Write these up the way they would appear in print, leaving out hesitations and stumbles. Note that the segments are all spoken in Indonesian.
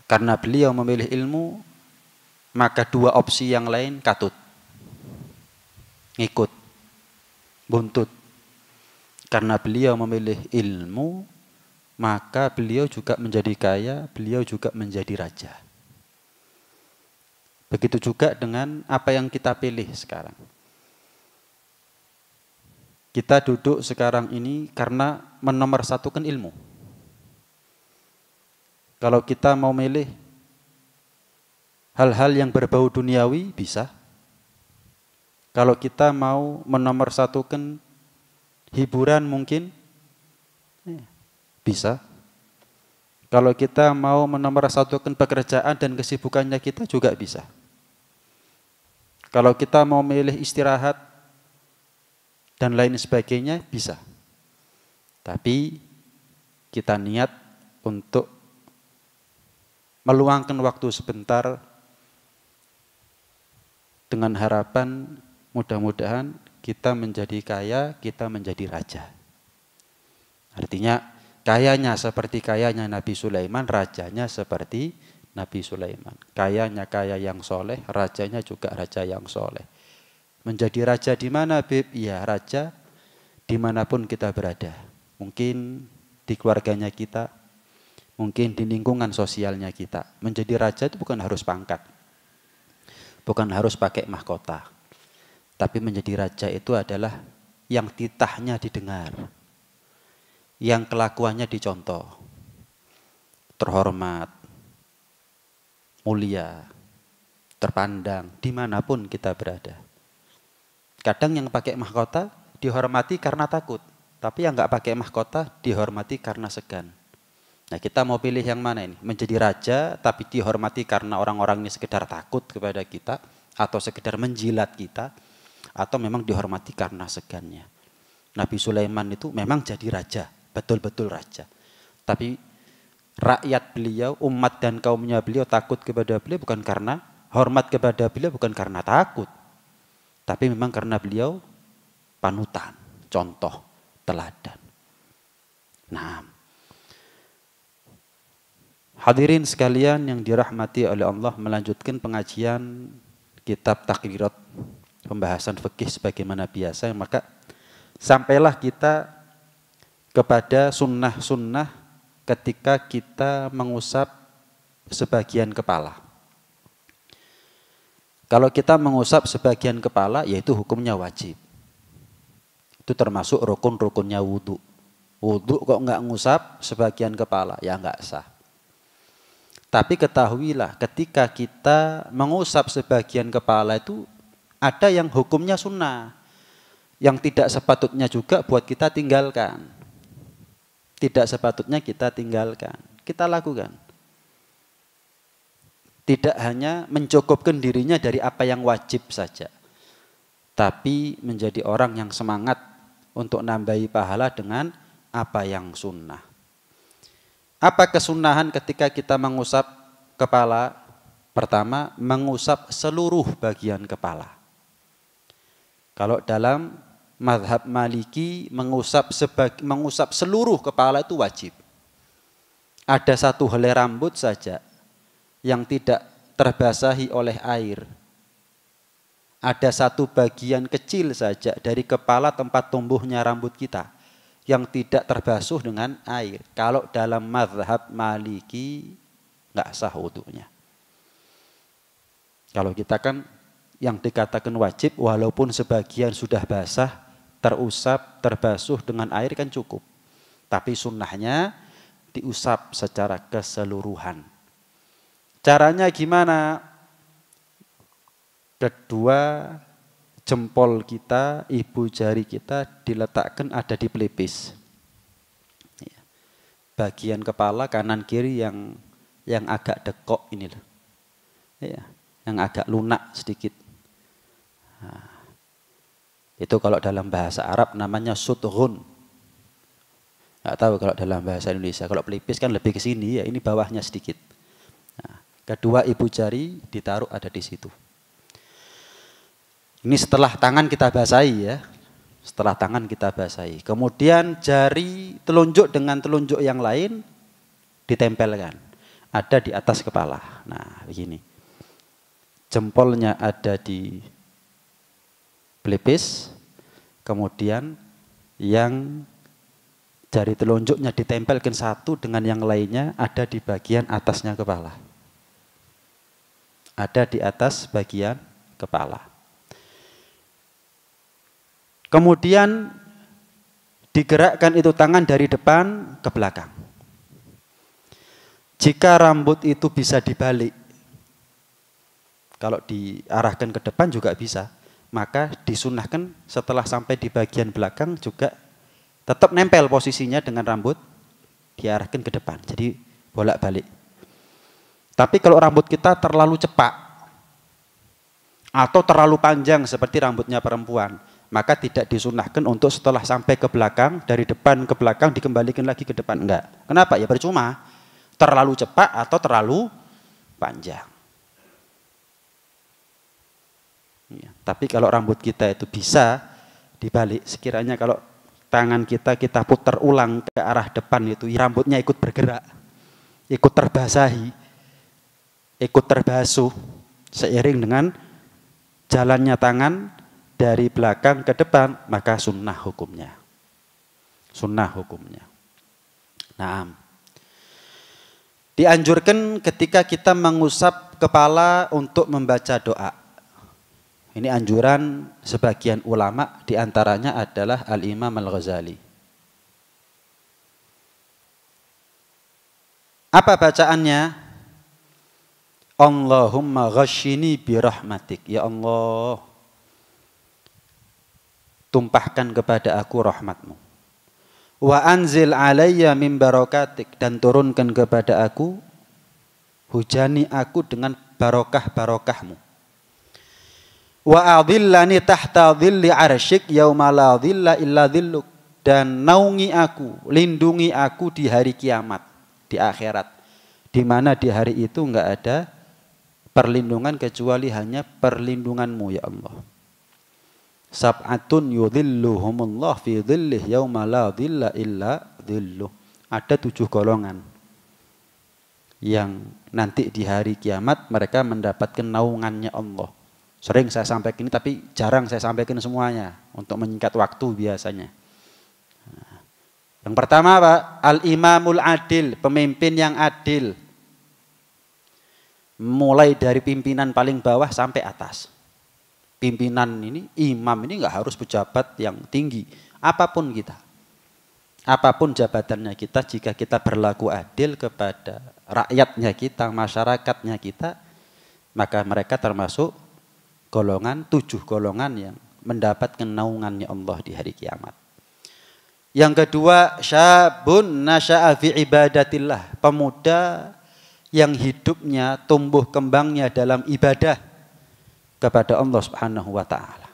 Karena beliau memilih ilmu, maka dua opsi yang lain katut, ngikut, buntut. Karena beliau memilih ilmu, maka beliau juga menjadi kaya, beliau juga menjadi raja. Begitu juga dengan apa yang kita pilih sekarang. Kita duduk sekarang ini karena menomorsatukan ilmu. Kalau kita mau milih hal-hal yang berbau duniawi, bisa. Kalau kita mau menomorsatukan hiburan mungkin, bisa. Kalau kita mau menomorsatukan pekerjaan dan kesibukannya kita juga bisa. Kalau kita mau milih istirahat dan lain sebagainya, bisa. Tapi kita niat untuk meluangkan waktu sebentar dengan harapan mudah-mudahan kita menjadi kaya, kita menjadi raja. Artinya kayanya seperti kayanya Nabi Sulaiman, rajanya seperti Nabi Sulaiman. Kayanya kaya yang soleh, rajanya juga raja yang soleh. Menjadi raja di mana, Bib? Ya, raja dimanapun kita berada. Mungkin di keluarganya kita, mungkin di lingkungan sosialnya kita. Menjadi raja itu bukan harus pangkat, bukan harus pakai mahkota. Tapi menjadi raja itu adalah yang titahnya didengar, yang kelakuannya dicontoh, terhormat, mulia, terpandang dimanapun kita berada. Kadang yang pakai mahkota dihormati karena takut, tapi yang nggak pakai mahkota dihormati karena segan. Nah, kita mau pilih yang mana ini? Menjadi raja tapi dihormati karena orang-orang ini sekedar takut kepada kita, atau sekedar menjilat kita, atau memang dihormati karena segannya. Nabi Sulaiman itu memang jadi raja, betul-betul raja. Tapi rakyat beliau, umat dan kaumnya beliau takut kepada beliau bukan karena hormat kepada beliau, bukan karena takut. Tapi memang karena beliau panutan, contoh, teladan. Nah, hadirin sekalian yang dirahmati oleh Allah, melanjutkan pengajian kitab Takrirat, pembahasan fikih sebagaimana biasa, maka sampailah kita kepada sunnah-sunnah ketika kita mengusap sebagian kepala. Kalau kita mengusap sebagian kepala, yaitu hukumnya wajib. Itu termasuk rukun-rukunnya wudhu. Wudhu kok nggak ngusap sebagian kepala, ya nggak sah. Tapi ketahuilah, ketika kita mengusap sebagian kepala itu ada yang hukumnya sunnah, yang tidak sepatutnya juga buat kita tinggalkan. Tidak sepatutnya kita tinggalkan, kita lakukan. Tidak hanya mencukupkan dirinya dari apa yang wajib saja, tapi menjadi orang yang semangat untuk nambahi pahala dengan apa yang sunnah. Apa kesunahan ketika kita mengusap kepala? Pertama, mengusap seluruh bagian kepala. Kalau dalam mazhab Maliki, mengusap seluruh kepala itu wajib. Ada satu helai rambut saja yang tidak terbasahi oleh air. Ada satu bagian kecil saja dari kepala tempat tumbuhnya rambut kita yang tidak terbasuh dengan air. Kalau dalam mazhab Maliki nggak sah wudunya. Kalau kita kan yang dikatakan wajib, walaupun sebagian sudah basah, terusap, terbasuh dengan air kan cukup. Tapi sunnahnya diusap secara keseluruhan. Caranya gimana? Kedua jempol kita, ibu jari kita diletakkan ada di pelipis. Bagian kepala kanan kiri yang agak dekok ini loh. Ya, yang agak lunak sedikit. Nah, itu kalau dalam bahasa Arab namanya sudghun. Nggak tahu kalau dalam bahasa Indonesia. Kalau pelipis kan lebih ke sini, ya ini bawahnya sedikit. Nah, kedua ibu jari ditaruh ada di situ. Ini setelah tangan kita basahi ya. Setelah tangan kita basahi. Kemudian jari telunjuk dengan telunjuk yang lain ditempelkan. ada di atas kepala. Nah, begini. Jempolnya ada di pelipis, kemudian yang jari telunjuknya ditempelkan satu dengan yang lainnya ada di bagian atasnya kepala. Ada di atas bagian kepala. Kemudian digerakkan itu tangan dari depan ke belakang. Jika rambut itu bisa dibalik, kalau diarahkan ke depan juga bisa, maka disunahkan setelah sampai di bagian belakang juga tetap nempel posisinya dengan rambut, diarahkan ke depan. Jadi bolak-balik. Tapi kalau rambut kita terlalu cepat atau terlalu panjang seperti rambutnya perempuan, maka tidak disunahkan untuk setelah sampai ke belakang, dari depan ke belakang dikembalikan lagi ke depan. Enggak. Kenapa? Ya percuma. Terlalu cepat atau terlalu panjang. Ya, tapi kalau rambut kita itu bisa dibalik, sekiranya kalau tangan kita putar ulang ke arah depan itu, rambutnya ikut bergerak, ikut terbasahi, ikut terbasuh seiring dengan jalannya tangan dari belakang ke depan, maka sunnah hukumnya. Sunnah hukumnya. Nah, dianjurkan ketika kita mengusap kepala untuk membaca doa. Ini anjuran sebagian ulama, diantaranya adalah Al-Imam Al-Ghazali. Apa bacaannya? Allahumma ghashini birahmatik. Ya Allah, tumpahkan kepada aku rahmatmu. Wa anzil alayya min barakatik, dan turunkan kepada aku, hujani aku dengan barokah-barokahmu. Wa adhillani tahta dhilli arsyik yauma la dhilla illa dhilluk, dan naungi aku, lindungi aku di hari kiamat, di akhirat, di mana di hari itu enggak ada perlindungan kecuali hanya perlindunganmu ya Allah. Sab'atun yudhilluhumullah fi dhillih yauma la dhilla illa dhilluh. Ada 7 golongan yang nanti di hari kiamat mereka mendapatkan naungannya Allah. Sering saya sampaikan ini, tapi jarang saya sampaikan semuanya untuk menyingkat waktu biasanya. Yang pertama Pak, Al-Imamul Adil, pemimpin yang adil. Mulai dari pimpinan paling bawah sampai atas. Pimpinan ini, imam ini nggak harus pejabat yang tinggi, apapun kita, apapun jabatannya kita, jika kita berlaku adil kepada rakyatnya kita, masyarakatnya kita, maka mereka termasuk golongan 7 golongan yang mendapatkan naungannya Allah di hari kiamat. Yang kedua, syabun nasya'a fi ibadatillah, pemuda yang hidupnya tumbuh kembangnya dalam ibadah kepada Allah Subhanahu wa taala.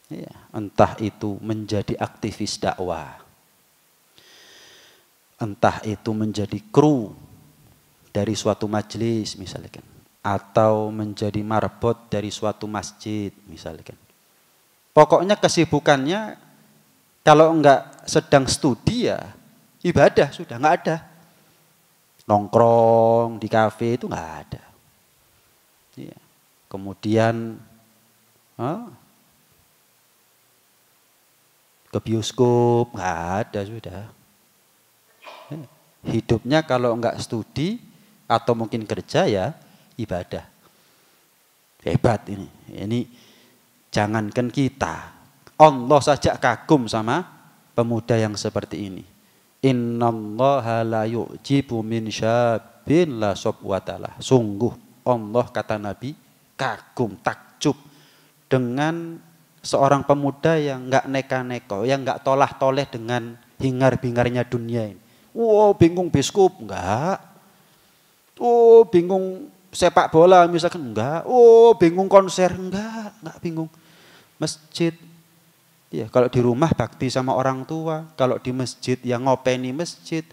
Ya, entah itu menjadi aktivis dakwah, entah itu menjadi kru dari suatu majelis misalkan, atau menjadi marbot dari suatu masjid misalkan. Pokoknya kesibukannya kalau enggak sedang studi ya ibadah sudah enggak ada. Nongkrong di kafe itu enggak ada. Ya. Kemudian ke bioskop nggak ada sudah. Hidupnya kalau nggak studi atau mungkin kerja ya ibadah. Hebat ini. Ini jangankan kita, Allah saja kagum sama pemuda yang seperti ini. Innallaha la yu'jibu min syabin la sobwatalah. Sungguh Allah, kata Nabi, kagum, takjub dengan seorang pemuda yang enggak neka-neko, yang enggak tolah-toleh dengan hingar-bingarnya dunia ini. Oh, bingung biskup, enggak. Oh, bingung sepak bola misalkan, enggak. Oh, bingung konser, enggak bingung. Masjid. Ya, kalau di rumah bakti sama orang tua, kalau di masjid yang ngopeni masjid.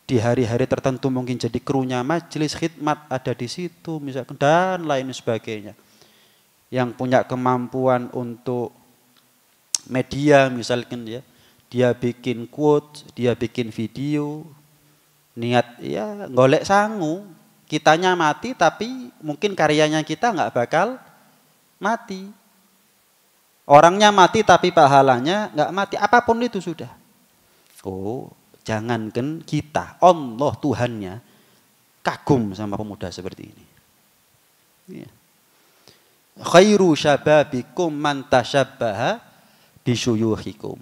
Di hari-hari tertentu mungkin jadi krunya majelis khidmat ada di situ misalkan, dan lain sebagainya. Yang punya kemampuan untuk media misalkan ya, dia bikin quote, dia bikin video, Niat ya golek sangu. Kitanya mati tapi mungkin karyanya kita nggak bakal mati. Orangnya mati tapi pahalanya nggak mati. Apapun itu sudah. Oh, jangankan kita, Allah Tuhannya kagum sama pemuda seperti ini. Ya. Khairu syababikum man tasyabbaha bisyuyukhikum.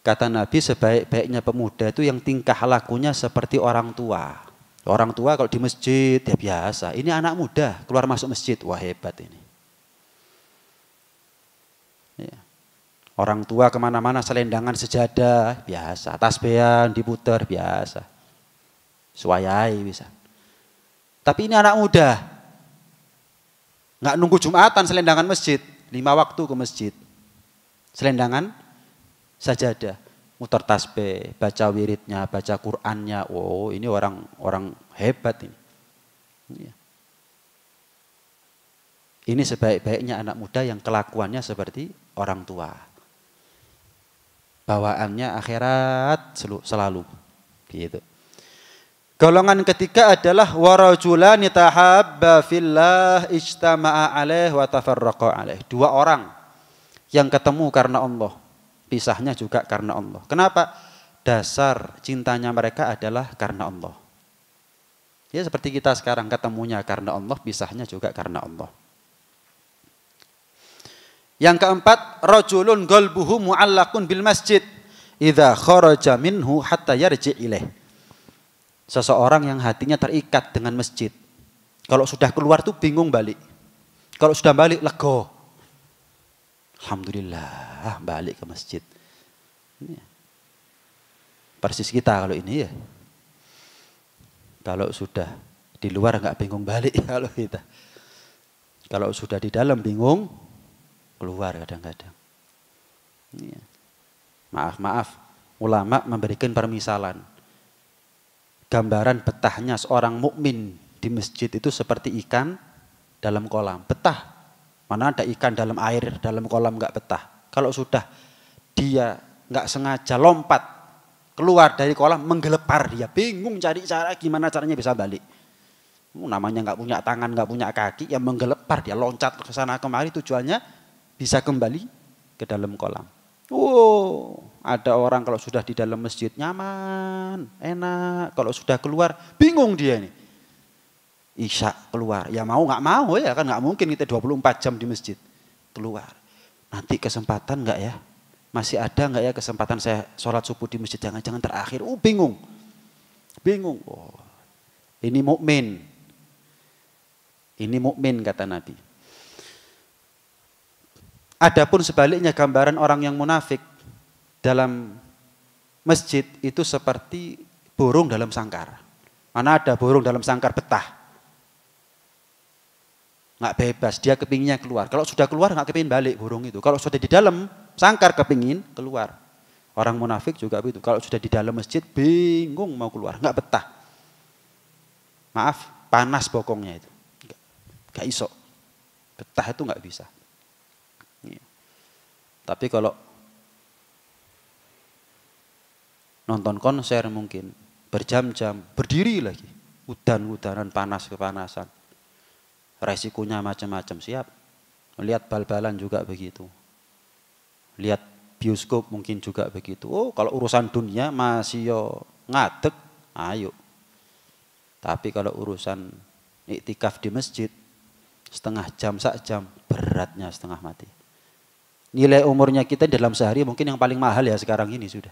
Kata Nabi, sebaik-baiknya pemuda itu yang tingkah lakunya seperti orang tua. Orang tua kalau di masjid ya biasa. Ini anak muda keluar masuk masjid, wah hebat ini. Ya. Orang tua kemana-mana selendangan sejadah biasa, tasbihan diputer biasa, suayai bisa. Tapi ini anak muda, nggak nunggu Jumatan selendangan masjid, 5 waktu ke masjid, selendangan sajadah, muter tasbih, baca wiridnya, baca Qur'annya. Oh, ini orang hebat ini. Ini sebaik-baiknya anak muda yang kelakuannya seperti orang tua. Bawaannya akhirat selalu. Gitu. Golongan ketiga adalah warajulani tahabba fillah ijtama'a alaih wa tafarraqa alaih. 2 orang yang ketemu karena Allah. Pisahnya juga karena Allah. Kenapa? Dasar cintanya mereka adalah karena Allah. Ya seperti kita sekarang ketemunya karena Allah, pisahnya juga karena Allah. Yang keempat, rajulun qalbuhu mu'allaqun bil masjid idza kharaja minhu hatta yarji ilaih. Seseorang yang hatinya terikat dengan masjid. Kalau sudah keluar tuh bingung balik. Kalau sudah balik lega. Alhamdulillah balik ke masjid. Persis kita kalau ini ya. Kalau sudah di luar nggak bingung balik kalau kita. Kalau sudah di dalam bingung keluar kadang-kadang. Maaf, ulama memberikan permisalan. Gambaran betahnya seorang mukmin di masjid itu seperti ikan dalam kolam. Betah. Mana ada ikan dalam air, dalam kolam nggak betah. Kalau sudah dia nggak sengaja lompat keluar dari kolam, menggelepar dia, bingung cari cara gimana caranya bisa balik. Namanya nggak punya tangan, nggak punya kaki, yang menggelepar dia loncat ke sana kemari, tujuannya bisa kembali ke dalam kolam. Ada orang kalau sudah di dalam masjid nyaman, enak. Kalau sudah keluar bingung dia nih. Isya keluar, ya mau nggak mau ya kan nggak mungkin kita 24 jam di masjid keluar. Nanti kesempatan nggak ya? Masih ada nggak ya kesempatan saya sholat subuh di masjid? Jangan-jangan terakhir. Bingung. Ini mukmin. Ini mukmin kata Nabi. Adapun sebaliknya gambaran orang yang munafik dalam masjid itu seperti burung dalam sangkar. Mana ada burung dalam sangkar betah. Nggak bebas, dia kepinginnya keluar. Kalau sudah keluar nggak kepingin balik burung itu. Kalau sudah di dalam sangkar kepingin keluar. Orang munafik juga begitu. Kalau sudah di dalam masjid bingung mau keluar, nggak betah. Maaf, panas bokongnya itu. Nggak iso. Betah itu nggak bisa. Tapi kalau nonton konser mungkin berjam-jam, berdiri lagi. Udan-udanan, panas kepanasan. Resikonya macam-macam, siap. Lihat bal-balan juga begitu. Lihat bioskop mungkin juga begitu. Kalau urusan dunia masih ngadeg, ayo. Tapi kalau urusan iktikaf di masjid, setengah jam, sak jam, beratnya setengah mati. Nilai umurnya kita dalam sehari mungkin yang paling mahal ya sekarang ini sudah.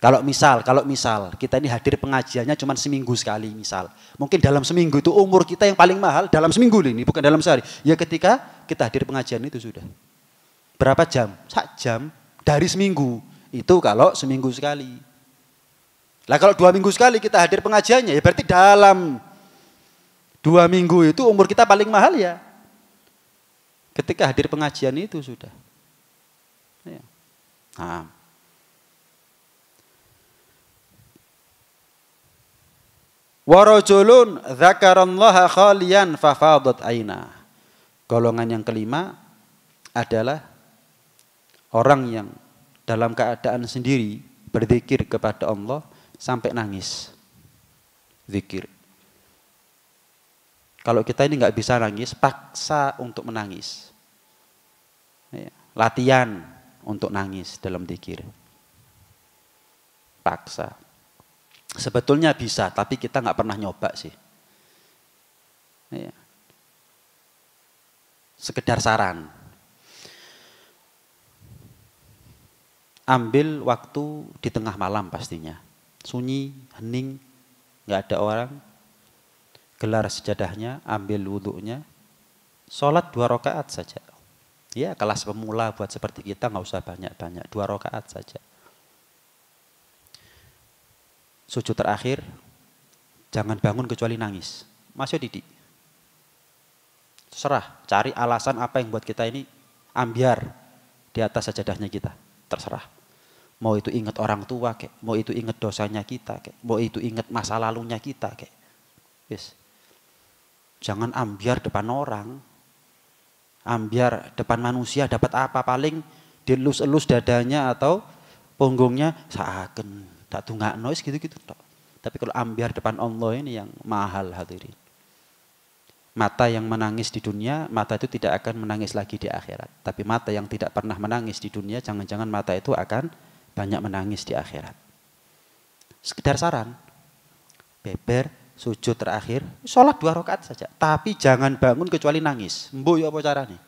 Kalau misal kita ini hadir pengajiannya cuma seminggu sekali misal. Mungkin dalam seminggu itu umur kita yang paling mahal dalam seminggu ini, bukan dalam sehari. Ya ketika kita hadir pengajian itu sudah. Berapa jam? 1 jam dari seminggu. Itu kalau seminggu sekali. Lah kalau 2 minggu sekali kita hadir pengajiannya, ya berarti dalam 2 minggu itu umur kita paling mahal ya. Ketika hadir pengajian itu sudah. Ya. Nah. Warajulun dzakarallaha khaliyan fafadat aina. Golongan yang kelima adalah orang yang dalam keadaan sendiri berzikir kepada Allah sampai nangis. Zikir. Kalau kita ini nggak bisa nangis, paksa untuk menangis. Ya, latihan untuk nangis dalam zikir. Paksa. Sebetulnya bisa, tapi kita nggak pernah nyoba sih. Ya. Sekedar saran. Ambil waktu di tengah malam pastinya. Sunyi, hening, nggak ada orang. Gelar sejadahnya, ambil wudhunya, sholat 2 rakaat saja. Ya kelas pemula buat seperti kita nggak usah banyak-banyak, 2 rakaat saja. Sujud terakhir, jangan bangun kecuali nangis. Masya Didi. Terserah, cari alasan apa yang buat kita ini ambiar di atas sajadahnya kita. Terserah. Mau itu ingat orang tua, kek. Mau itu ingat dosanya kita, kek. Mau itu ingat masa lalunya kita. Kek. Yes. Jangan ambiar depan orang. Ambiar depan manusia dapat apa? Paling dilus-elus dadanya atau punggungnya seakan tak tunggak noise gitu-gitu. Tapi kalau ambiar depan Allah ini yang mahal hadirin. Mata yang menangis di dunia, mata itu tidak akan menangis lagi di akhirat. Tapi mata yang tidak pernah menangis di dunia, jangan-jangan mata itu akan banyak menangis di akhirat. Sekedar saran. Beber, sujud terakhir, sholat 2 rakaat saja. Tapi jangan bangun kecuali nangis. Mboyo apa caranya?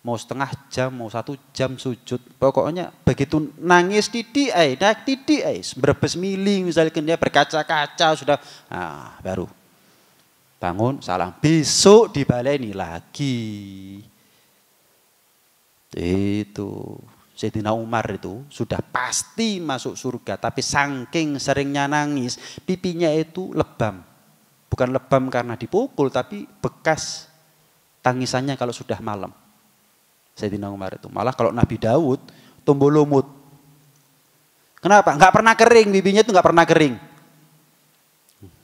Mau setengah jam, mau 1 jam sujud. Pokoknya begitu nangis titik, naik titik, berbes mili misalkan dia berkaca-kaca sudah, nah, baru bangun, salam. Besok dibaleni lagi. Itu. Sayyidina Umar itu sudah pasti masuk surga. Tapi saking seringnya nangis, pipinya itu lebam. Bukan lebam karena dipukul, tapi bekas tangisannya kalau sudah malam. Sayyidina Umar itu. Malah kalau Nabi Daud, tumbuh lumut. Kenapa? Nggak pernah kering, pipinya itu nggak pernah kering.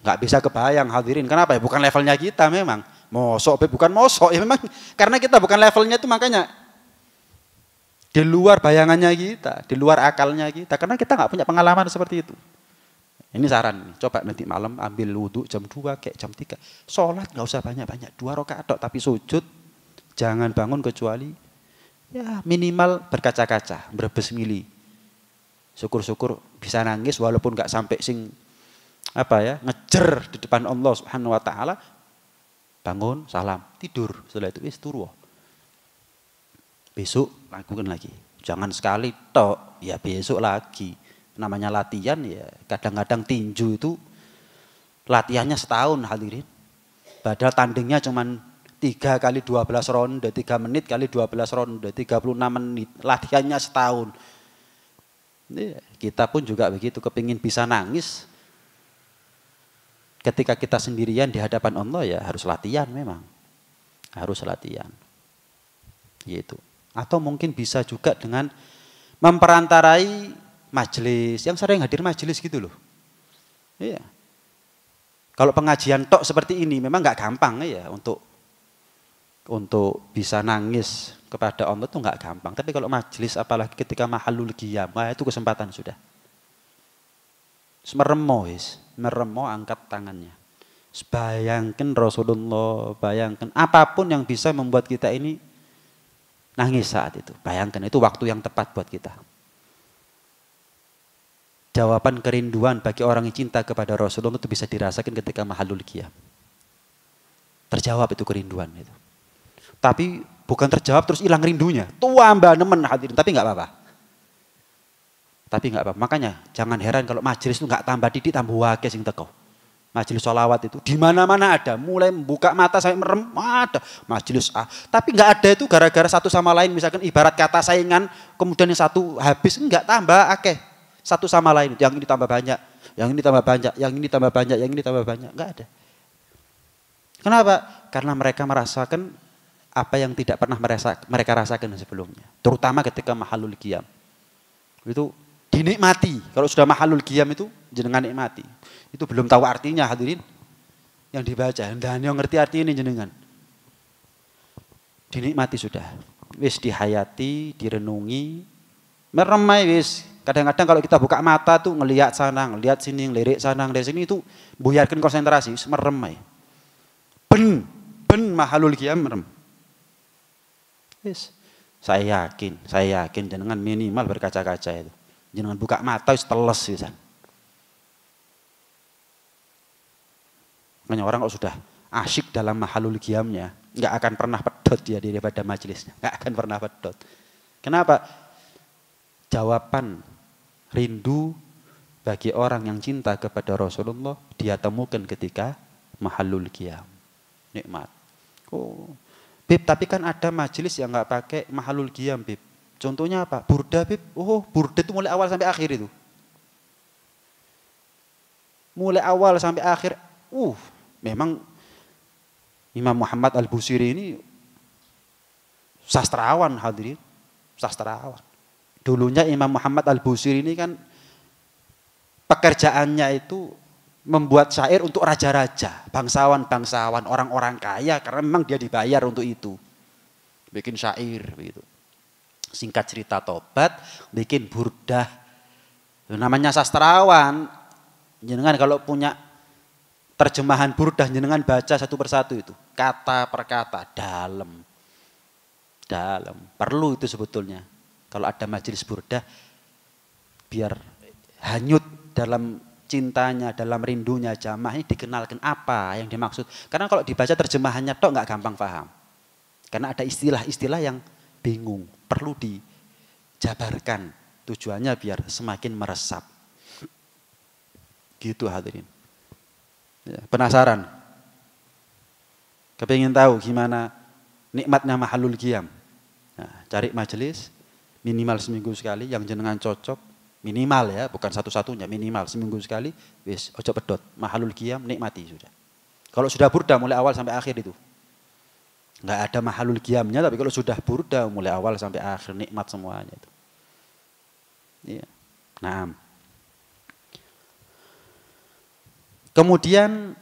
Nggak bisa kebayang hadirin. Kenapa? Ya bukan levelnya kita memang. Mosok, bukan mosok. Ya memang karena kita bukan levelnya itu makanya. Di luar bayangannya kita, di luar akalnya kita. Karena kita nggak punya pengalaman seperti itu. Ini saran, coba nanti malam ambil wudhu jam 2, kayak jam 3. Sholat nggak usah banyak-banyak, 2 rakaat tapi sujud jangan bangun kecuali ya minimal berkaca-kaca, berbes mili. Syukur-syukur bisa nangis walaupun nggak sampai sing apa ya ngejer di depan Allah Subhanahu Wa Taala. Bangun, salam, tidur. Setelah itu turu. Besok lakukan lagi. Jangan sekali tok, ya besok lagi. Namanya latihan ya kadang-kadang tinju itu latihannya setahun hadirin. Padahal tandingnya cuman 3 kali 12 ronde, 3 menit kali 12 ronde, 36 menit. Latihannya setahun. Ya, kita pun juga begitu, kepingin bisa nangis. Ketika kita sendirian di hadapan Allah ya harus latihan memang. Harus latihan. Gitu. Atau mungkin bisa juga dengan memperantarai majelis, yang sering hadir majelis gitu loh. Iya. Kalau pengajian tok seperti ini memang nggak gampang ya untuk bisa nangis kepada Allah itu nggak gampang. Tapi kalau majelis apalagi ketika mahalul qiyam, itu kesempatan sudah. Meremo angkat tangannya. Bayangkan Rasulullah, bayangkan apapun yang bisa membuat kita ini nangis saat itu. Bayangkan itu waktu yang tepat buat kita. Jawaban kerinduan bagi orang yang cinta kepada Rasulullah itu bisa dirasakan ketika mahalul qiyam. Terjawab itu kerinduan itu. Tapi bukan terjawab terus hilang rindunya. Tua mbak nemen hadirin, tapi nggak apa-apa. Tapi nggak apa-apa. Makanya jangan heran kalau majelis itu nggak tambah didik, tambah wakil sing teko. Majelis sholawat itu di mana-mana ada. Mulai buka mata sampai merem ada majelis A. Tapi nggak ada itu gara-gara satu sama lain. Misalkan ibarat kata saingan, kemudian yang satu habis, nggak tambah akeh. Satu sama lain, yang ini tambah banyak, yang ini tambah banyak, yang ini tambah banyak, yang ini tambah banyak, enggak ada. Kenapa? Karena mereka merasakan apa yang tidak pernah mereka rasakan sebelumnya. Terutama ketika mahalul qiyam. Itu dinikmati. Kalau sudah mahalul qiyam itu jenengan nikmati. Itu belum tahu artinya hadirin yang dibaca. Dan yang ngerti arti ini jenengan. Dinikmati sudah. Wis dihayati, direnungi, meremai wis. Kadang-kadang kalau kita buka mata tuh ngelihat sana, ngelihat sini, ngelirik sana, ngelirik sini itu buyarkan konsentrasi, merem aja. Ben mahalul qiyam merem. Yes. Saya yakin jenengan minimal berkaca-kaca itu. Jenengan buka mata wis teles pisan. Makanya orang kalau sudah asyik dalam mahalul qiyamnya, nggak akan pernah pedot dia daripada majelisnya, nggak akan pernah pedot. Kenapa? Jawaban rindu bagi orang yang cinta kepada Rasulullah dia temukan ketika mahalul qiyam. Nikmat. Oh, Bib, tapi kan ada majelis yang nggak pakai mahalul qiyam, Bib. Contohnya apa? Burda, Bib. Oh, burda itu mulai awal sampai akhir itu. Mulai awal sampai akhir. Memang Imam Muhammad Al-Busiri ini sastrawan, hadirin. Sastrawan. Dulunya Imam Muhammad Al-Busiri ini kan pekerjaannya itu membuat syair untuk raja-raja, bangsawan-bangsawan, orang-orang kaya, karena memang dia dibayar untuk itu. Bikin syair begitu. Singkat cerita tobat, bikin burdah. Namanya sastrawan. Jenengan kalau punya terjemahan burdah, jenengan baca satu persatu itu, kata per kata, dalam. Perlu itu sebetulnya. Kalau ada majelis burdah, biar hanyut dalam cintanya, dalam rindunya jamaah ini dikenalkan apa yang dimaksud. Karena kalau dibaca terjemahannya tok nggak gampang paham. Karena ada istilah-istilah yang bingung, perlu dijabarkan. Tujuannya biar semakin meresap. Gitu hadirin. Ya, penasaran? Kepingin tahu gimana nikmatnya mahalul qiyam? Nah, cari majelis minimal seminggu sekali yang jenengan cocok. Minimal ya, bukan satu-satunya, minimal seminggu sekali, wis ojo pedot, mahalul qiyam nikmati sudah. Kalau sudah burda mulai awal sampai akhir itu. Enggak ada mahalul qiyamnya, tapi kalau sudah burda mulai awal sampai akhir nikmat semuanya itu. Iya. Nah. Kemudian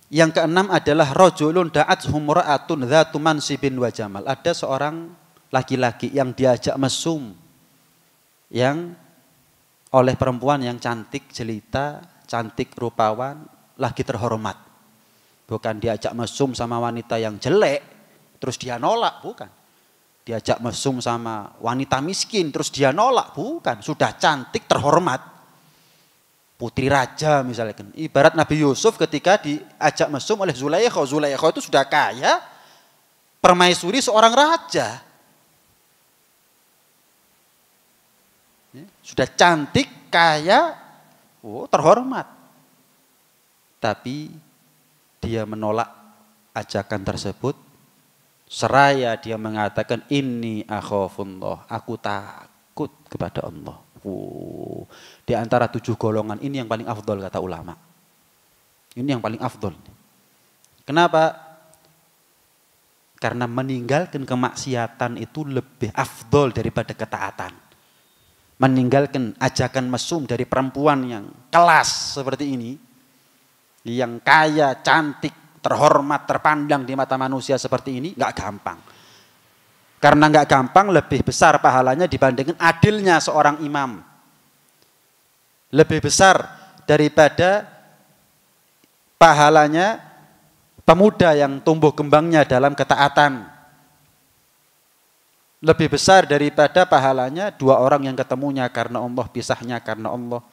yang keenam adalah rajulun da'athum ra'atun dzatu mansibin wa jamal. Ada seorang laki-laki yang diajak mesum yang oleh perempuan yang cantik jelita, cantik rupawan, lagi terhormat. Bukan diajak mesum sama wanita yang jelek, terus dia nolak, bukan. Diajak mesum sama wanita miskin, terus dia nolak, bukan. Sudah cantik, terhormat. Putri raja misalnya. Ibarat Nabi Yusuf ketika diajak mesum oleh Zulaikha. Zulaikha itu sudah kaya, permaisuri seorang raja. Sudah cantik, kaya, terhormat. Tapi dia menolak ajakan tersebut. Seraya dia mengatakan, inni akhafullah, aku takut kepada Allah. Di antara 7 golongan ini yang paling afdol kata ulama. Ini yang paling afdol. Kenapa? Karena meninggalkan kemaksiatan itu lebih afdol daripada ketaatan. Meninggalkan ajakan mesum dari perempuan yang kelas seperti ini, yang kaya, cantik, terhormat, terpandang di mata manusia seperti ini, nggak gampang. Karena nggak gampang, lebih besar pahalanya dibandingkan adilnya seorang imam. Lebih besar daripada pahalanya pemuda yang tumbuh kembangnya dalam ketaatan. Lebih besar daripada pahalanya 2 orang yang ketemunya karena Allah, pisahnya karena Allah,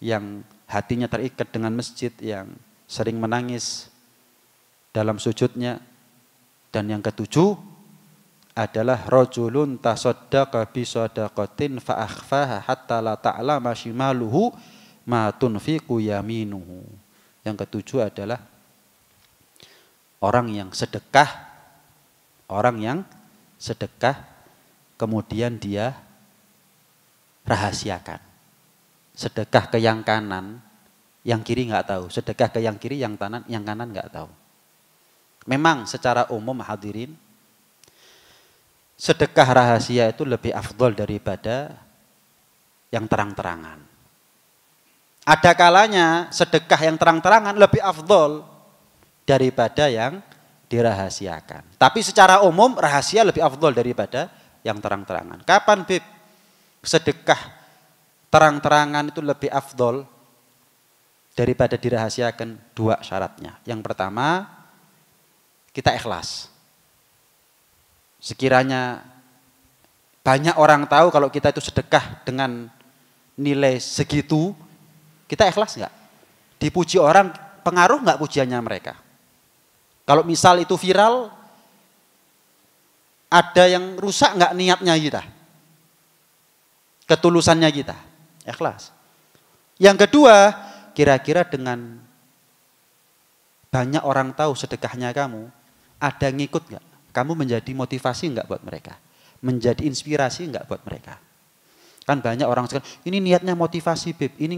yang hatinya terikat dengan masjid, yang sering menangis dalam sujudnya. Dan yang ketujuh adalah rajulun tasaddaqa bi shadaqatin fa akhfaha hatta la ta'lama shimaluhu ma tunfiqu yaminuhu. Yang ketujuh adalah orang yang sedekah kemudian dia rahasiakan. Sedekah ke yang kanan, yang kiri nggak tahu. Sedekah ke yang kiri, yang kanan nggak tahu. Memang secara umum hadirin, sedekah rahasia itu lebih afdol daripada yang terang-terangan. Ada kalanya sedekah yang terang-terangan lebih afdol daripada yang dirahasiakan. Tapi secara umum rahasia lebih afdol daripada yang terang-terangan. Kapan Bib sedekah terang-terangan itu lebih afdol daripada dirahasiakan? Dua syaratnya. Yang pertama, kita ikhlas. Sekiranya banyak orang tahu kalau kita itu sedekah dengan nilai segitu, kita ikhlas nggak? Dipuji orang, pengaruh nggak pujiannya mereka? Kalau misal itu viral, ada yang rusak nggak niatnya kita? Ketulusannya kita? Ikhlas. Yang kedua, kira-kira dengan banyak orang tahu sedekahnya kamu, ada yang ngikut nggak? Kamu menjadi motivasi nggak buat mereka? Menjadi inspirasi nggak buat mereka? Kan banyak orang sekarang, ini niatnya motivasi Beb, ini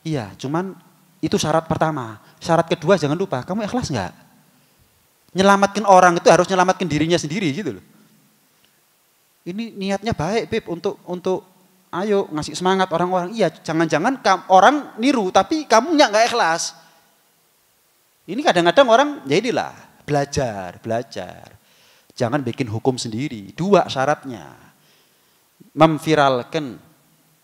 iya, cuman itu syarat pertama. Syarat kedua jangan lupa, kamu ikhlas nggak? Nyelamatkan orang itu harus nyelamatkan dirinya sendiri gitu loh. Ini niatnya baik Beb untuk ayo ngasih semangat orang-orang. Iya, jangan-jangan orang niru tapi kamu nggak ikhlas. Ini kadang-kadang orang, ya inilah, belajar. Jangan bikin hukum sendiri. Dua syaratnya. Memviralkan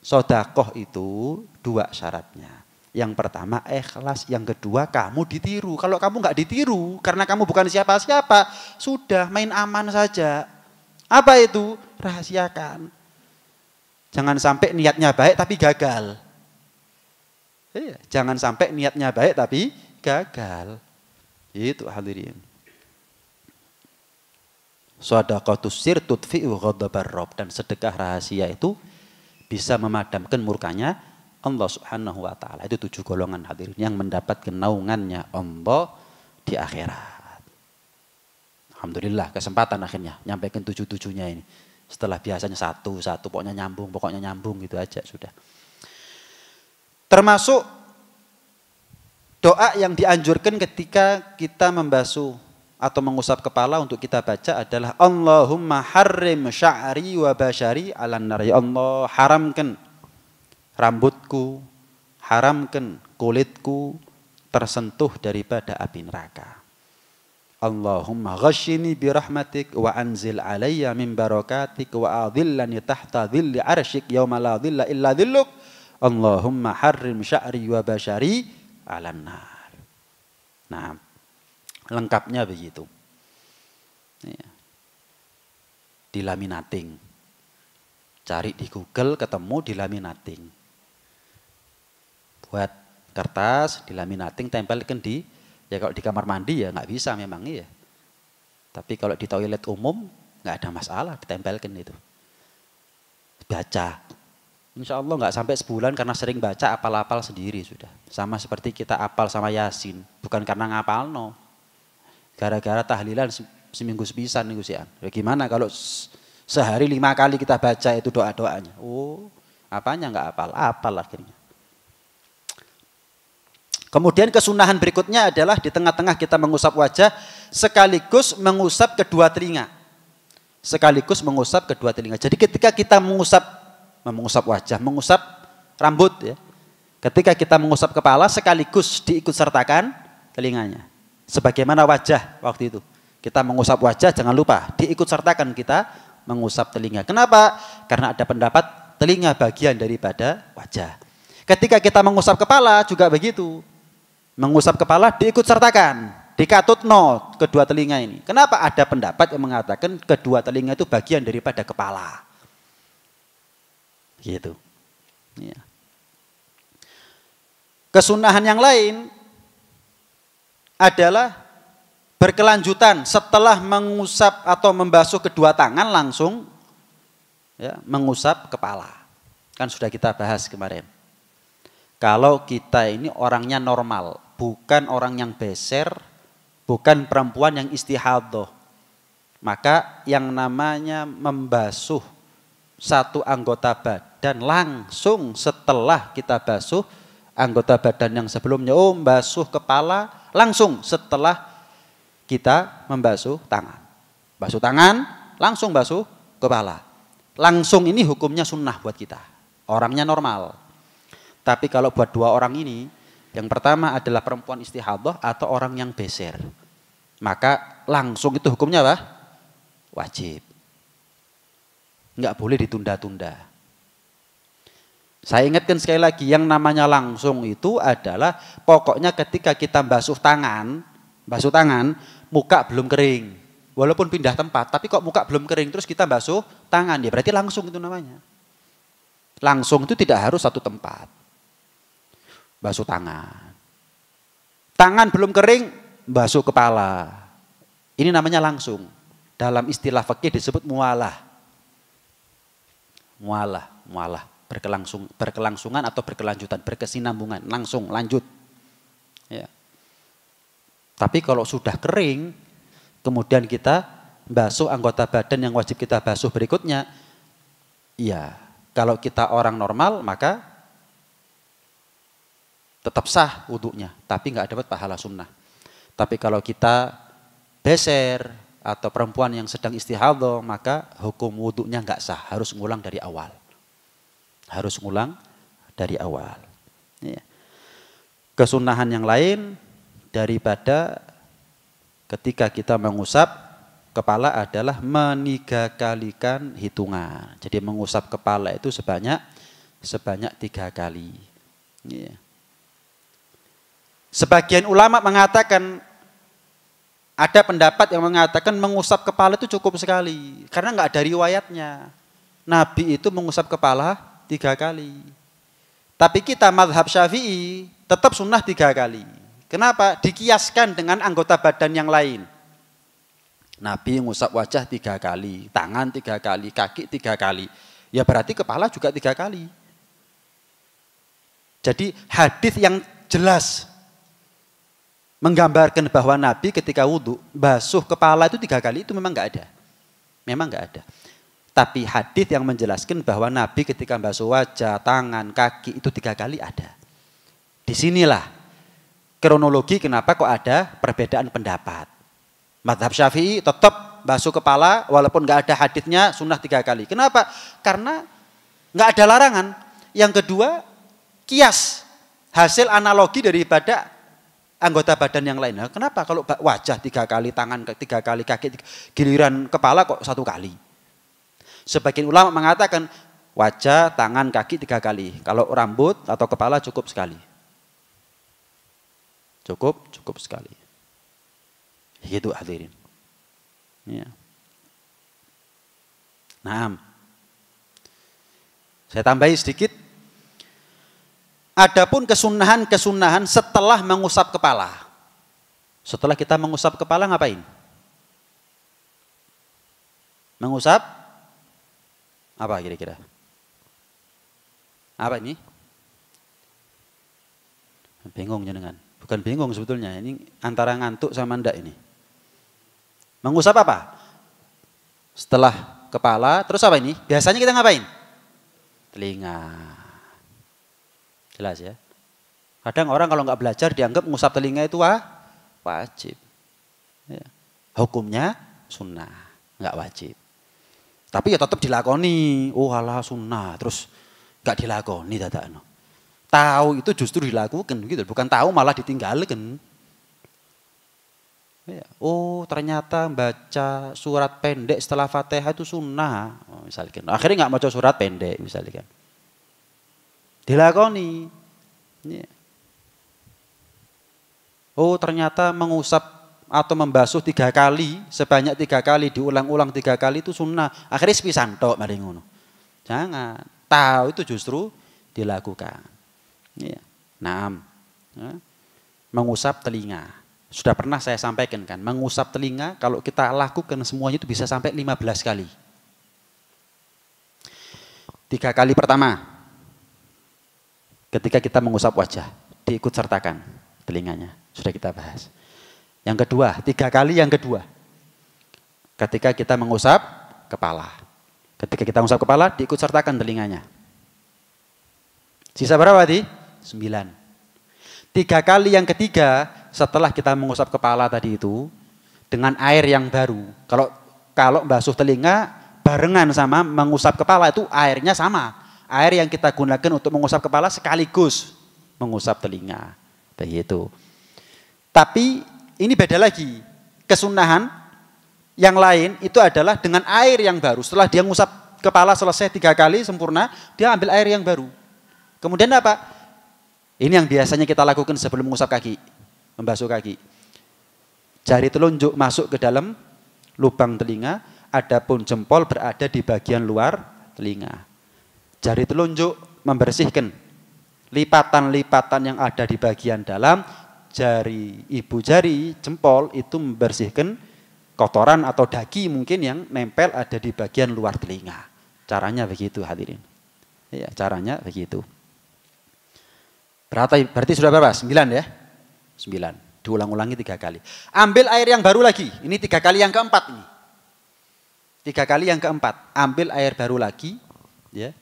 sedekah itu dua syaratnya. Yang pertama ikhlas, yang kedua kamu ditiru. Kalau kamu nggak ditiru, karena kamu bukan siapa-siapa, sudah main aman saja. Apa itu? Rahasiakan. Jangan sampai niatnya baik tapi gagal. Jangan sampai niatnya baik tapi gagal. Itu hadirin. Shadaqatus sir tudfi'u ghadabar rabb, dan sedekah rahasia itu bisa memadamkan murkanya Allah Subhanahu wa taala. Itu 7 golongan hadirin yang mendapatkan naungannya Allah di akhirat. Alhamdulillah kesempatan akhirnya nyampaikan 7-7-nya ini. Setelah biasanya satu pokoknya nyambung gitu aja sudah. Termasuk doa yang dianjurkan ketika kita membasuh atau mengusap kepala untuk kita baca adalah Allahumma harrim sya'ri wa basyari 'alan nar. Ya Allah, haramkan rambutku, haramkan kulitku tersentuh daripada api neraka. Allahumma ghashini birahmatik wa anzil alayya min barakatik wa adhillani tahta dhilli arsyik yawma la dhilla illa dhilluk. Allahumma harrim sya'ri wa basyari 'alan nar. Nah, lengkapnya begitu. Dilaminating. Cari di Google ketemu dilaminating. Buat kertas, dilaminating, tempelkan di, ya kalau di kamar mandi ya nggak bisa memang iya. Tapi kalau di toilet umum nggak ada masalah, ditempelkan itu. Baca. Insya Allah nggak sampai sebulan karena sering baca, apal-apal sendiri sudah. Sama seperti kita apal sama Yasin, bukan karena ngapal no. Gara-gara tahlilan seminggu sepisan nih Gusian. Ya gimana kalau sehari 5 kali kita baca itu doa-doanya? Oh, apanya nggak apal? Apal akhirnya. Kemudian kesunahan berikutnya adalah di tengah-tengah kita mengusap wajah sekaligus mengusap kedua telinga. Sekaligus mengusap kedua telinga. Jadi ketika kita mengusap wajah, mengusap rambut ya. Ketika kita mengusap kepala sekaligus diikut sertakan telinganya. Sebagaimana wajah waktu itu. Kita mengusap wajah jangan lupa diikut sertakan kita mengusap telinga. Kenapa? Karena ada pendapat telinga bagian daripada wajah. Ketika kita mengusap kepala juga begitu. Mengusap kepala diikut sertakan, dikatut no kedua telinga ini. Kenapa? Ada pendapat yang mengatakan kedua telinga itu bagian daripada kepala. Gitu. Ya. Kesunahan yang lain adalah berkelanjutan setelah mengusap atau membasuh kedua tangan langsung ya, mengusap kepala. Kan sudah kita bahas kemarin. Kalau kita ini orangnya normal, bukan orang yang beser, bukan perempuan yang istihadhah, maka yang namanya membasuh satu anggota badan langsung setelah kita basuh anggota badan yang sebelumnya, basuh kepala langsung setelah kita membasuh tangan. Basuh tangan, langsung basuh kepala. Langsung ini hukumnya sunnah buat kita. Orangnya normal. Tapi kalau buat dua orang ini, yang pertama adalah perempuan istihadhah atau orang yang beser. Maka langsung itu hukumnya apa? Wajib. Enggak boleh ditunda-tunda. Saya ingatkan sekali lagi, yang namanya langsung itu adalah pokoknya ketika kita basuh tangan, muka belum kering. Walaupun pindah tempat, tapi kok muka belum kering, terus kita basuh tangan, ya berarti langsung itu namanya. Langsung itu tidak harus satu tempat. Basuh tangan. Tangan belum kering, basuh kepala. Ini namanya langsung. Dalam istilah fikih disebut mualah. Mualah. Berkelangsungan atau berkelanjutan, berkesinambungan, langsung, lanjut. Ya. Tapi kalau sudah kering, kemudian kita basuh anggota badan yang wajib kita basuh berikutnya, ya kalau kita orang normal maka tetap sah wudunya, tapi nggak dapat pahala sunnah. Tapi kalau kita beser atau perempuan yang sedang istihadhah, maka hukum wudunya nggak sah, harus ngulang dari awal. Ya. Kesunahan yang lain daripada ketika kita mengusap kepala adalah menigakalikan hitungan. Jadi mengusap kepala itu sebanyak 3 kali. Ya. Sebagian ulama mengatakan, ada pendapat yang mengatakan mengusap kepala itu cukup sekali. Karena nggak ada riwayatnya. Nabi itu mengusap kepala 3 kali. Tapi kita mazhab Syafi'i tetap sunnah 3 kali. Kenapa? Dikiaskan dengan anggota badan yang lain. Nabi mengusap wajah 3 kali, tangan 3 kali, kaki 3 kali. Ya berarti kepala juga 3 kali. Jadi hadis yang jelas menggambarkan bahwa Nabi ketika wudhu basuh kepala itu 3 kali itu memang nggak ada. Tapi hadis yang menjelaskan bahwa Nabi ketika basuh wajah, tangan, kaki itu 3 kali ada. Disinilah kronologi kenapa kok ada perbedaan pendapat. Mazhab Syafi'i tetap basuh kepala walaupun nggak ada hadisnya sunnah 3 kali. Kenapa? Karena nggak ada larangan. Yang kedua, kias hasil analogi daripada anggota badan yang lain. Nah, kenapa kalau wajah 3 kali, tangan 3 kali, kaki 3, giliran kepala kok 1 kali? Sebagian ulama mengatakan wajah, tangan, kaki 3 kali. Kalau rambut atau kepala cukup sekali. Cukup sekali. Gitu hadirin. Ya. Nah, saya tambahi sedikit. Adapun kesunahan setelah mengusap kepala. Setelah kita mengusap kepala ngapain? Mengusap apa kira-kira? Apa ini? Bingung jenengan. Bukan bingung sebetulnya, ini antara ngantuk sama ndak ini. Mengusap apa? Setelah kepala, terus apa ini? Biasanya kita ngapain? Telinga. Jelas ya? Kadang orang kalau nggak belajar dianggap mengusap telinga itu wajib. Ya. Hukumnya sunnah, nggak wajib. Tapi ya tetap dilakoni. Oh alah sunnah, terus nggak dilakoni dadakno. Tahu itu justru dilakukan gitu, bukan tahu malah ditinggalkan. Ya. Oh ternyata baca surat pendek setelah Fatihah itu sunnah, misalkan. Akhirnya nggak baca surat pendek, misalkan. Dilakoni. Ya. Oh ternyata mengusap atau membasuh 3 kali, sebanyak 3 kali, diulang-ulang 3 kali itu sunnah. Akhirnya sepisan tok mari ngono. Jangan. Tahu itu justru dilakukan. Ya. Nah, mengusap telinga. Sudah pernah saya sampaikan kan, mengusap telinga kalau kita lakukan semuanya itu bisa sampai 15 kali. 3 kali pertama, ketika kita mengusap wajah, diikut sertakan telinganya. Sudah kita bahas. Yang kedua, 3 kali yang kedua. Ketika kita mengusap kepala. Ketika kita mengusap kepala, diikut sertakan telinganya. Sisa berapa tadi? 9. 3 kali yang ketiga setelah kita mengusap kepala tadi itu dengan air yang baru. Kalau basuh telinga barengan sama mengusap kepala itu airnya sama. Air yang kita gunakan untuk mengusap kepala sekaligus mengusap telinga. Begitu. Tapi ini beda lagi. Kesunahan yang lain itu adalah dengan air yang baru. Setelah dia mengusap kepala selesai 3 kali sempurna, dia ambil air yang baru. Kemudian apa? Ini yang biasanya kita lakukan sebelum mengusap kaki, membasuh kaki. Jari telunjuk masuk ke dalam lubang telinga, adapun jempol berada di bagian luar telinga. Jari telunjuk membersihkan lipatan-lipatan yang ada di bagian dalam, jari ibu jari jempol itu membersihkan kotoran atau daki mungkin yang nempel ada di bagian luar telinga. Caranya begitu hadirin. Ya, caranya begitu. Berarti sudah berapa? 9 ya? 9. Diulang-ulangi 3 kali. Ambil air yang baru lagi. Ini 3 kali yang keempat ini. 3 kali yang keempat. Ambil air baru lagi. Ya.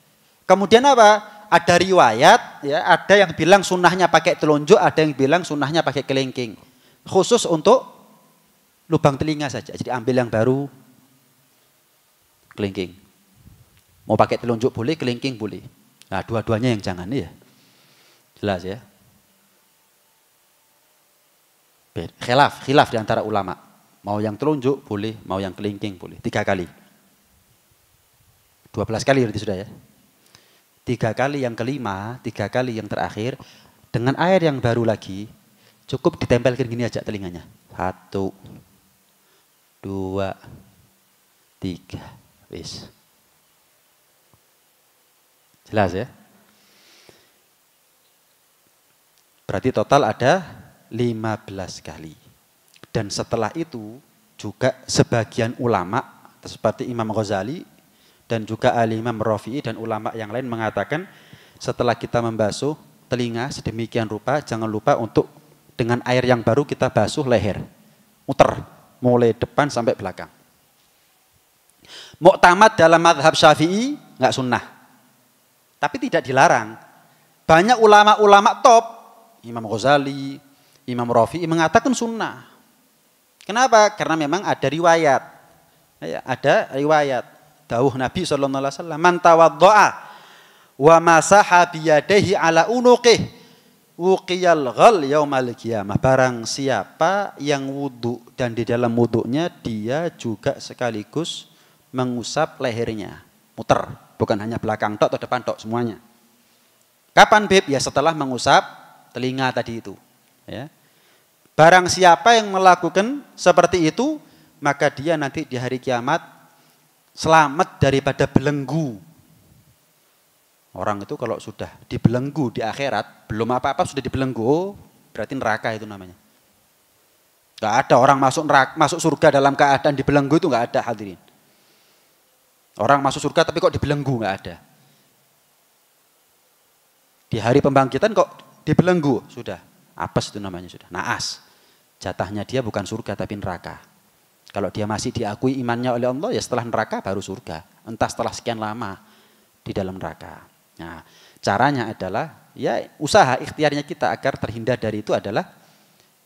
Kemudian apa? Ada riwayat, ya, ada yang bilang sunnahnya pakai telunjuk, ada yang bilang sunnahnya pakai kelingking. Khusus untuk lubang telinga saja. Jadi ambil yang baru, kelingking. Mau pakai telunjuk boleh, kelingking boleh. Nah, dua-duanya yang jangan ya. Jelas ya. Khilaf di antara ulama. Mau yang telunjuk boleh, mau yang kelingking boleh. 3 kali. 12 kali berarti sudah ya. 3 kali yang kelima, 3 kali yang terakhir, dengan air yang baru lagi, cukup ditempelkan gini aja telinganya. 1, 2, 3. Wis. Jelas ya? Berarti total ada 15 kali. Dan setelah itu juga sebagian ulama seperti Imam Ghazali dan juga Al-Imam Rafi'i dan ulama yang lain mengatakan setelah kita membasuh telinga sedemikian rupa, jangan lupa untuk dengan air yang baru kita basuh leher. Muter, mulai depan sampai belakang. Mu'tamad dalam mazhab Syafi'i enggak sunnah. Tapi tidak dilarang. Banyak ulama-ulama top, Imam Ghazali, Imam Rafi'i mengatakan sunnah. Kenapa? Karena memang ada riwayat. Ya, ada riwayat. Dawuh Nabi SAW, man tawaddo'a wa masaha biyadaihi ala unuqih wuqiyal ghal yaumal qiyamah. Barang siapa yang wudu dan di dalam wudunya dia juga sekaligus mengusap lehernya. Muter, bukan hanya belakang tok atau depan tok, semuanya. Kapan Beb? Ya setelah mengusap telinga tadi itu. Ya. Barang siapa yang melakukan seperti itu, maka dia nanti di hari kiamat selamat daripada belenggu. Orang itu kalau sudah dibelenggu di akhirat, belum apa-apa sudah dibelenggu, berarti neraka itu namanya. Gak ada orang masuk surga dalam keadaan dibelenggu, itu gak ada hadirin. Orang masuk surga tapi kok dibelenggu, gak ada. Di hari pembangkitan kok dibelenggu, sudah. Apes itu namanya sudah, naas. Jatahnya dia bukan surga tapi neraka. Kalau dia masih diakui imannya oleh Allah, ya setelah neraka baru surga. Entah setelah sekian lama di dalam neraka. Nah, caranya adalah, ya usaha ikhtiarnya kita agar terhindar dari itu adalah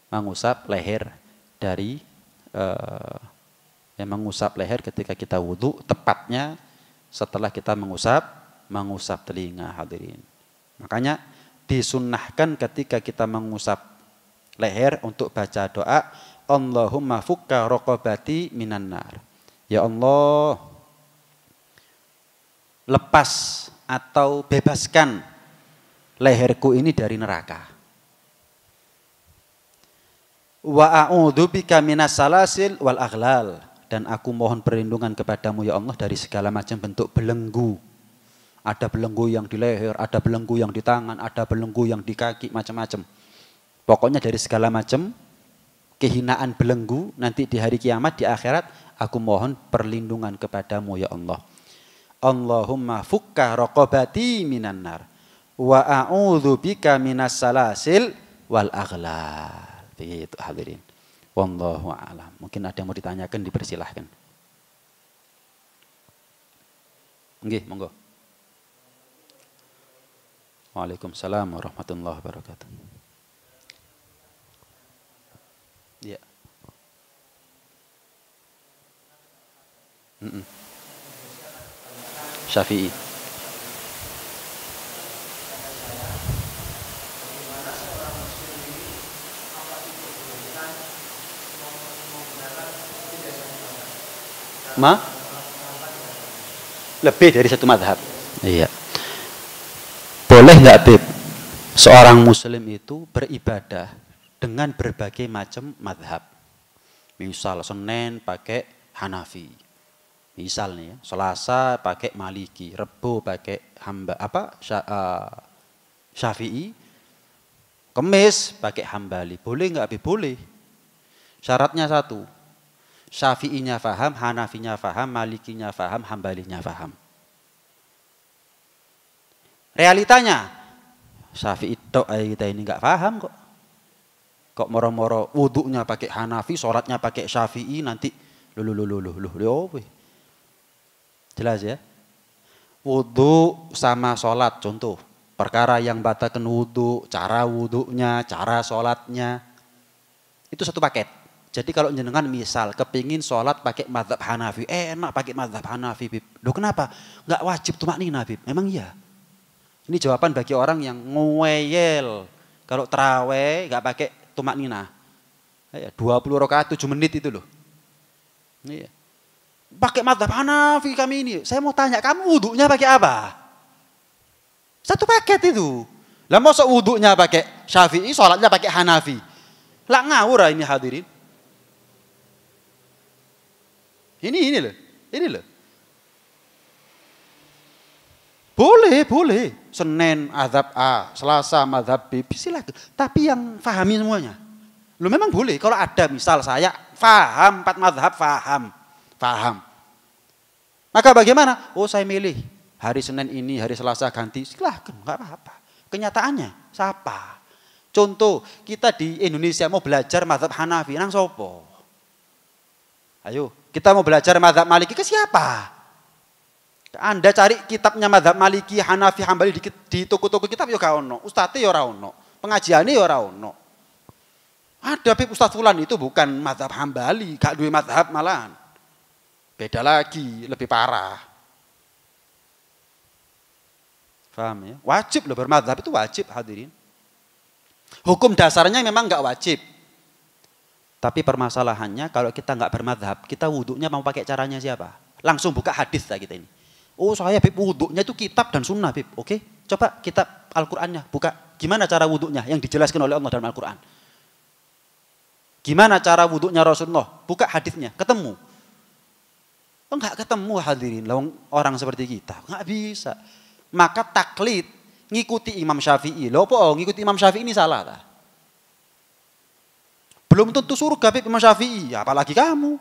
mengusap leher dari, mengusap leher ketika kita wudhu, tepatnya setelah kita mengusap telinga hadirin. Makanya disunnahkan ketika kita mengusap leher untuk baca doa, Allahumma fukka raqabati minan nar. Ya Allah, lepas atau bebaskan leherku ini dari neraka. Wa a'udzubika minas salasil wal aghlal. Dan aku mohon perlindungan kepadamu ya Allah dari segala macam bentuk belenggu. Ada belenggu yang di leher, ada belenggu yang di tangan, ada belenggu yang di kaki, macam-macam. Pokoknya dari segala macam kehinaan belenggu nanti di hari kiamat, di akhirat, aku mohon perlindungan kepadamu ya Allah. Allahumma fukka raqabati minan nar wa a'udzubika minas salasil wal aghlal. Begitu hadirin. Wallahu a'lam. Mungkin ada yang mau ditanyakan, dipersilahkan. Nggih, monggo. Waalaikumsalam warahmatullahi wabarakatuh. Ya. Syafi'i. Lebih dari satu mazhab. Iya. boleh nggak Beb seorang muslim itu beribadah dengan berbagai macam madhab? Misal Senin pakai Hanafi, misal nih ya, Selasa pakai Maliki, Rebo pakai Syafi'i, Kemis pakai Hambali. Boleh nggak Beb? Boleh. Syaratnya satu, Syafi'inya faham, Hanafinya faham, Malikinya faham, Hambalinya faham. Realitanya Syafi'i tok kita ini nggak paham kok. Kok moro-moro wudhunya pakai Hanafi, sholatnya pakai Syafi'i, nanti jelas ya. Wudhu sama sholat contoh. Perkara yang batalkan wudhu, cara wudhunya, cara sholatnya. Itu satu paket. Jadi kalau jenengan misal kepingin sholat pakai mazhab Hanafi, enak pakai mazhab Hanafi, Bib. Loh kenapa? Nggak wajib tumakninah, Bib. Memang iya. Ini jawaban bagi orang yang ngeyel. Kalau terawih nggak pakai tumakninah. 20 rakaat 7 menit itu loh. Iya. Pakai mazhab Hanafi kami ini. Saya mau tanya, kamu wudhunya pakai apa? Satu paket itu. Lah masa wudhunya pakai Syafi'i, sholatnya pakai Hanafi. Lah ngawur ini hadirin. Ini loh. Ini loh. Boleh. Senin mazhab A, Selasa mazhab B, silakan. Tapi yang fahami semuanya. Lu memang boleh. Kalau ada misal saya faham 4 mazhab, faham. Maka bagaimana? Oh saya milih hari Senin ini, hari Selasa ganti. Silakan, nggak apa-apa. Kenyataannya siapa? Contoh kita di Indonesia mau belajar mazhab Hanafi, nang sopo? Ayo, kita mau belajar mazhab Maliki ke siapa? Anda cari kitabnya mazhab Maliki, Hanafi, Hambali di toko-toko kitab ya gak ono, ustadze ya ora ono, pengajiannya ya ora ono. Ada Bib Ustadz Fulan itu bukan mazhab Hambali, gak duwe mazhab malahan. Beda lagi, lebih parah. Paham ya? Wajib loh bermazhab, itu wajib hadirin. Hukum dasarnya memang gak wajib. Tapi permasalahannya kalau kita gak bermazhab, kita wudhunya mau pakai caranya siapa? Langsung buka hadis lah kita ini. Oh saya Bib wudhunya itu kitab dan sunnah Bib. Oke, coba kitab Al-Qur'annya buka. Gimana cara wudhunya yang dijelaskan oleh Allah dalam Al-Qur'an? Gimana cara wudhunya Rasulullah? Buka hadisnya, ketemu. Oh, enggak ketemu hadirin. Orang seperti kita enggak bisa. Maka taklid ngikuti Imam Syafi'i. Loh apa ngikuti Imam Syafi'i ini salah tak? Belum tentu surga Bib Imam Syafi'i, apalagi kamu.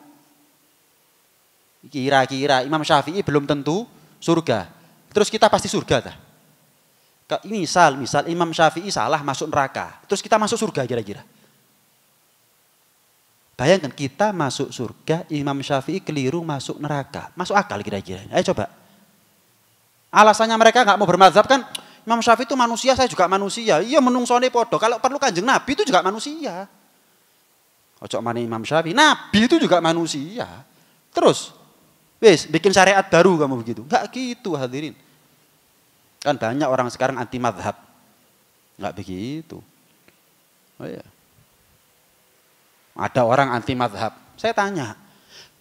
Kira-kira Imam Syafi'i belum tentu surga. Terus kita pasti surga tak? Misal Imam Syafi'i salah masuk neraka. Terus kita masuk surga kira-kira. Bayangkan kita masuk surga, Imam Syafi'i keliru masuk neraka. Masuk akal kira-kira. Ayo coba. Alasannya mereka nggak mau bermadzhab kan, Imam Syafi'i itu manusia, saya juga manusia. Iya menungsone podo. Kalau perlu Kanjeng Nabi itu juga manusia. Ojo mana Imam Syafi'i, Nabi itu juga manusia. Terus wes bikin syariat baru kamu begitu. Enggak gitu hadirin. Kan banyak orang sekarang anti mazhab. Enggak begitu. Oh iya. Ada orang anti mazhab. Saya tanya,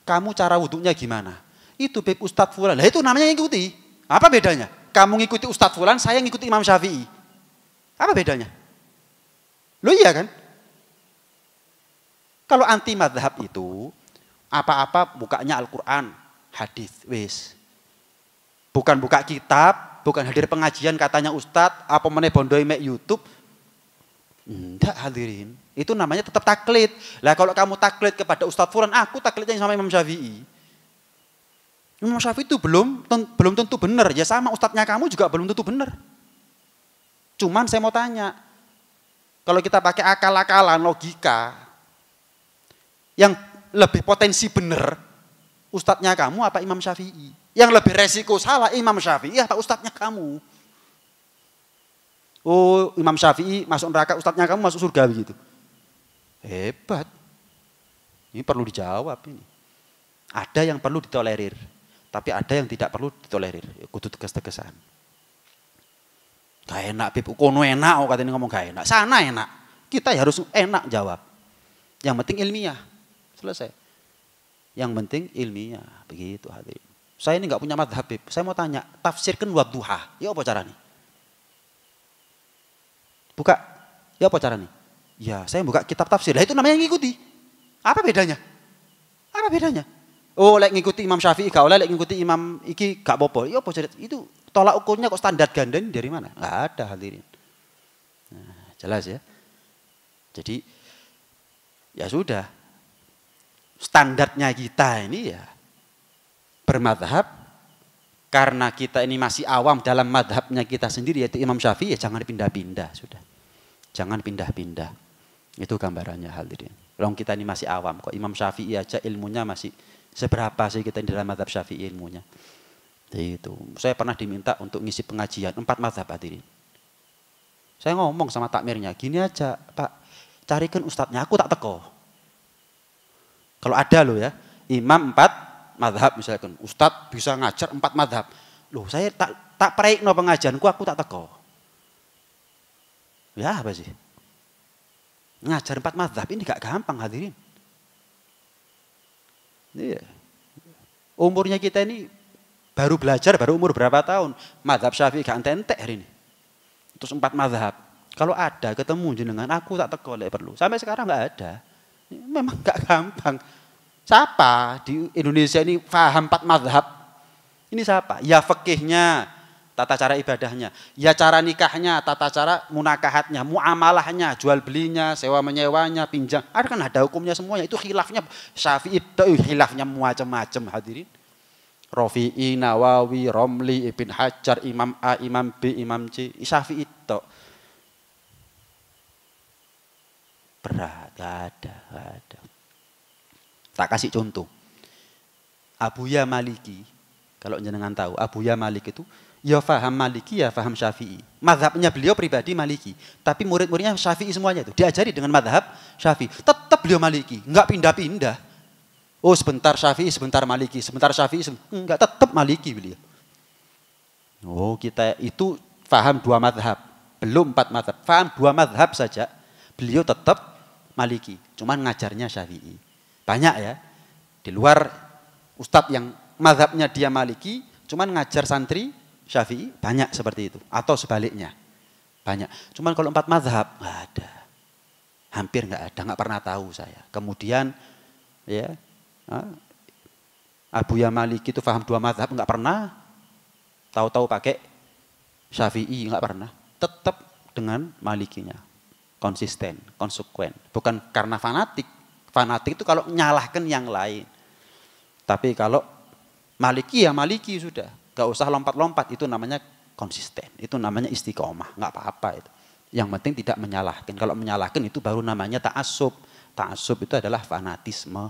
kamu cara wudhunya gimana? Itu Beb Ustadz Fulan. Lah itu namanya ngikuti. Apa bedanya? Kamu ngikuti Ustadz Fulan, saya ngikuti Imam Syafi'i. Apa bedanya? Loh iya kan? Kalau anti mazhab itu apa-apa bukanya Al-Qur'an. Hadis, wis. Bukan buka kitab, bukan hadir pengajian katanya Ustadz, apa meneh bondoi mek YouTube. Enggak hadirin. Itu namanya tetap taklid. Lah kalau kamu taklid kepada Ustadz Fulan, aku taklidnya sama Imam Syafi'i. Imam Syafi'i itu belum tentu benar. Ya sama ustadznya kamu juga belum tentu benar. Cuman saya mau tanya, kalau kita pakai akal-akalan, logika, yang lebih potensi benar, ustadznya kamu apa Imam Syafi'i? Yang lebih resiko salah Imam Syafi'i apa ustadznya kamu? Oh Imam Syafi'i masuk neraka, ustadznya kamu masuk surga begitu. Hebat. Ini perlu dijawab ini. Ada yang perlu ditolerir, tapi ada yang tidak perlu ditolerir. Kudu tegas-tegasan. Gak enak Bib, kono enak katanya ngomong gak enak. Sana enak. Kita harus enak jawab. Yang penting ilmiah. Selesai. Yang penting ilmiah, begitu hadirin. Saya ini nggak punya madhab, Bib. Saya mau tanya, tafsirkan wadduha. Ya apa caranya? Buka, ya apa caranya? Ya saya buka kitab tafsir, lah itu namanya ngikuti. Apa bedanya? Apa bedanya? Oh, lek ngikuti Imam Syafi'i gak oleh, lek ngikuti Imam iki gak apa-apa. Ya apa cerita? Itu tolak ukurnya kok standar ganda ini dari mana? Nggak ada hadirin. Nah, jelas ya. Jadi ya sudah. Standarnya kita ini ya bermadhab karena kita ini masih awam dalam madhabnya kita sendiri yaitu Imam Syafi'i, ya jangan pindah-pindah sudah. Jangan pindah-pindah. Itu gambarannya hadirin. Kalau kita ini masih awam kok, Imam Syafi'i aja ilmunya masih seberapa sih kita di dalam madhab Syafi'i ilmunya. Jadi itu. Saya pernah diminta untuk ngisi pengajian 4 madhab hadirin. Saya ngomong sama takmirnya, gini aja Pak, carikan ustadznya, aku tak teko. Kalau ada loh ya, imam 4 madhab misalkan, ustadz bisa ngajar 4 madhab. Loh saya tak praikno pengajianku, aku tak teko. Ya apa sih? Ngajar 4 madhab ini gak gampang hadirin. Iya. Umurnya kita ini baru belajar, baru umur berapa tahun. Madhab Syafi'i gak entek hari ini. Terus 4 madhab. Kalau ada ketemu jenengan, aku tak teko lek perlu. Sampai sekarang gak ada. Memang gak gampang. Siapa di Indonesia ini paham 4 madhab? Ini siapa? Ya fikihnya, tata cara ibadahnya. Ya cara nikahnya, tata cara munakahatnya, muamalahnya, jual belinya, sewa menyewanya, pinjam. Ada kan ada hukumnya semuanya. Itu khilafnya Syafi'i itu khilafnya macam-macam hadirin. Rafi'i, Nawawi, Romli, Ibn Hajar, Imam A, Imam B, Imam C, Syafi'i itu. Berat, gak ada. Tak kasih contoh. Abuya Maliki, kalau jenengan tahu, Abuya Malik itu ya faham Maliki, ya faham Syafi'i. Mazhabnya beliau pribadi Maliki, tapi murid-muridnya Syafi'i semuanya itu. Diajari dengan mazhab Syafi'i. Tetap beliau Maliki, enggak pindah-pindah. Oh sebentar Syafi'i, sebentar Maliki, sebentar Syafi'i, enggak, tetap Maliki beliau. Oh kita itu faham 2 mazhab, belum 4 mazhab. Faham 2 mazhab saja, beliau tetap Maliki, cuman ngajarnya Syafi'i. Banyak ya, di luar ustadz yang mazhabnya dia Maliki, cuman ngajar santri Syafi'i, banyak seperti itu. Atau sebaliknya, banyak. Cuman kalau 4 mazhab, nggak ada. Hampir nggak ada, nggak pernah tahu saya. Kemudian, ya, Abuya Maliki itu paham 2 mazhab, nggak pernah. Tahu-tahu pakai Syafi'i, nggak pernah. Tetap dengan Malikinya. Konsisten, konsekuen. Bukan karena fanatik. Fanatik itu kalau menyalahkan yang lain. Tapi kalau Maliki ya Maliki sudah. Gak usah lompat-lompat, itu namanya konsisten. Itu namanya istiqomah, gak apa-apa itu. Yang penting tidak menyalahkan. Kalau menyalahkan itu baru namanya ta'assub. Ta'assub itu adalah fanatisme.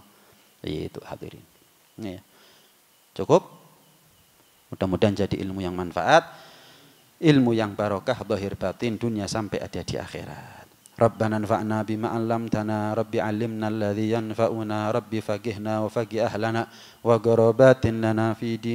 Itu hadirin. Ini ya. Cukup? Mudah-mudahan jadi ilmu yang manfaat. Ilmu yang barokah, zahir batin, dunia sampai ada di akhirat. Rabbana anfa'na bima 'allamtana, Rabbi 'allimna alladhi yanfa'una, Rabbi faqihna wa faqih ahlana wa gharabatin lana fi din